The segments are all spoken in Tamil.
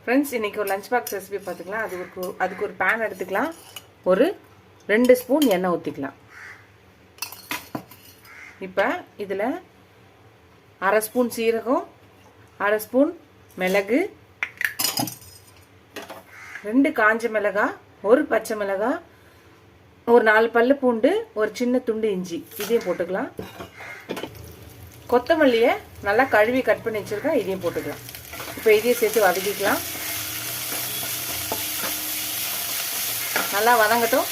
ஃப்ரெண்ட்ஸ் இன்றைக்கி ஒரு லஞ்ச் பாக்ஸ் ரெசிபி பார்த்துக்கலாம். அதுக்கு ஒரு பேன் எடுத்துக்கலாம். ஒரு 2 ஸ்பூன் எண்ணெய் ஊற்றிக்கலாம். இப்போ இதில் 1/2 ஸ்பூன் சீரகம், 1/2 ஸ்பூன் மிளகு, 2 காஞ்ச மிளகாய், 1 பச்சை மிளகாய், ஒரு 4 பல்லு பூண்டு, ஒரு சின்ன துண்டு இஞ்சி இதையும் போட்டுக்கலாம். கொத்தமல்லியை நல்லா கழுவி கட் பண்ணி வச்சுருக்கேன், இதையும் போட்டுக்கலாம். இப்போ இதையும் சேர்த்து வதக்கிக்கலாம். நல்லா வதங்கட்டும்.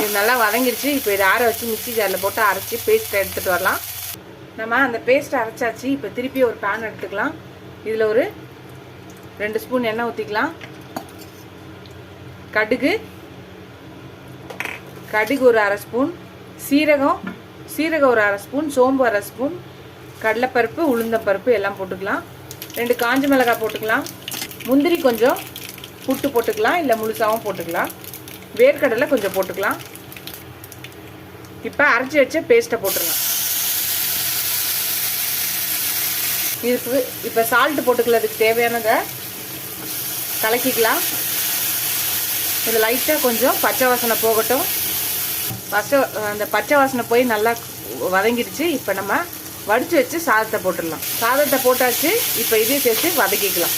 இது நல்லா வதங்கிடுச்சு. இப்போ இதை ஆற வச்சு மிக்ஸி ஜாரில் போட்டு அரைச்சி பேஸ்ட்டை எடுத்துகிட்டு வரலாம். நம்ம அந்த பேஸ்ட்டை அரைச்சாச்சு. இப்போ திருப்பி ஒரு பேன் எடுத்துக்கலாம். இதில் ஒரு 2 ஸ்பூன் எண்ணெய் ஊற்றிக்கலாம். கடுகு ஒரு 1/2 ஸ்பூன், சீரகம் ஒரு 1/2 ஸ்பூன், சோம்பு 1/2 ஸ்பூன், கடலைப்பருப்பு, உளுந்தம்பருப்பு எல்லாம் போட்டுக்கலாம். 2 காஞ்ச மிளகாய் போட்டுக்கலாம். முந்திரி கொஞ்சம் புட்டு போட்டுக்கலாம், இல்லை முழுசாகவும் போட்டுக்கலாம். வேர்க்கடலை கொஞ்சம் போட்டுக்கலாம். இப்போ அரைச்சி வச்ச பேஸ்ட்டை போட்டுக்கலாம். இதுக்கு இப்போ சால்ட்டு போட்டுக்கலாம். அதுக்கு தேவையானதை கலக்கிக்கலாம். இது லைட்டாக கொஞ்சம் பச்சை வாசனை போகட்டும். அந்த பச்சை வாசனை போய் நல்லா வதங்கிடுச்சு. இப்போ நம்ம வடித்து வச்சு சாதத்தை போட்டுடலாம். சாதத்தை போட்டாச்சு. இப்போ இதையும் சேர்த்து வதக்கிக்கலாம்.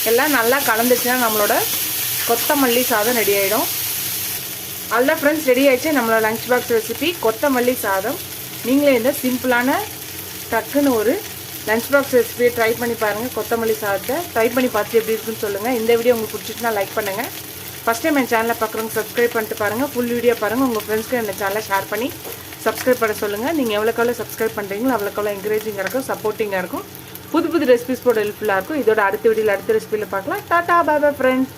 எல்லாம் நல்லா கலந்துச்சுன்னா நம்மளோட கொத்தமல்லி சாதம் ரெடி ஆகிடும். அவ்வளோதான் ஃப்ரெண்ட்ஸ், ரெடி ஆகிடுச்சு நம்மளோட லஞ்ச் பாக்ஸ் ரெசிபி கொத்தமல்லி சாதம். நீங்களே இந்த சிம்பிளான டக்குன்னு ஒரு லஞ்ச் பாக்ஸ் ரெசிபியை ட்ரை பண்ணி பாருங்கள். கொத்தமல்லி சாதத்தை ட்ரை பண்ணி பார்த்து எப்படி இருக்குன்னு சொல்லுங்கள். இந்த வீடியோ உங்களுக்கு பிடிச்சிட்டுனா லைக் பண்ணுங்கள். ஃபஸ்ட் டைம் என் சேனலை பார்க்குறவங்க சப்ஸ்கிரைப் பண்ணிட்டு பாருங்கள். ஃபுல் வீடியோ பாருங்கள். உங்கள் ஃப்ரெண்ட்ஸ்க்கு இந்த சேனலை ஷேர் பண்ணி சப்ஸ்கிரைப் பண்ண சொல்லுங்கள். நீங்கள் எவ்வளோக்கெவ்வளோ சப்ஸ்கிரைப் பண்ணுறீங்களோ அவ்வளோக்கெவ்வளோ என்கரேஜிங்காக இருக்கும், சப்போர்ட்டிங்காக இருக்கும். புது ரெசிபிஸ் போட ஹெல்ப்ஃபுல்லாக இருக்கும். இதோட அடுத்த வீடியோவில் அடுத்த ரெசிபியில் பார்க்கலாம். டாடா, பாய் பாய் ஃப்ரெண்ட்ஸ்.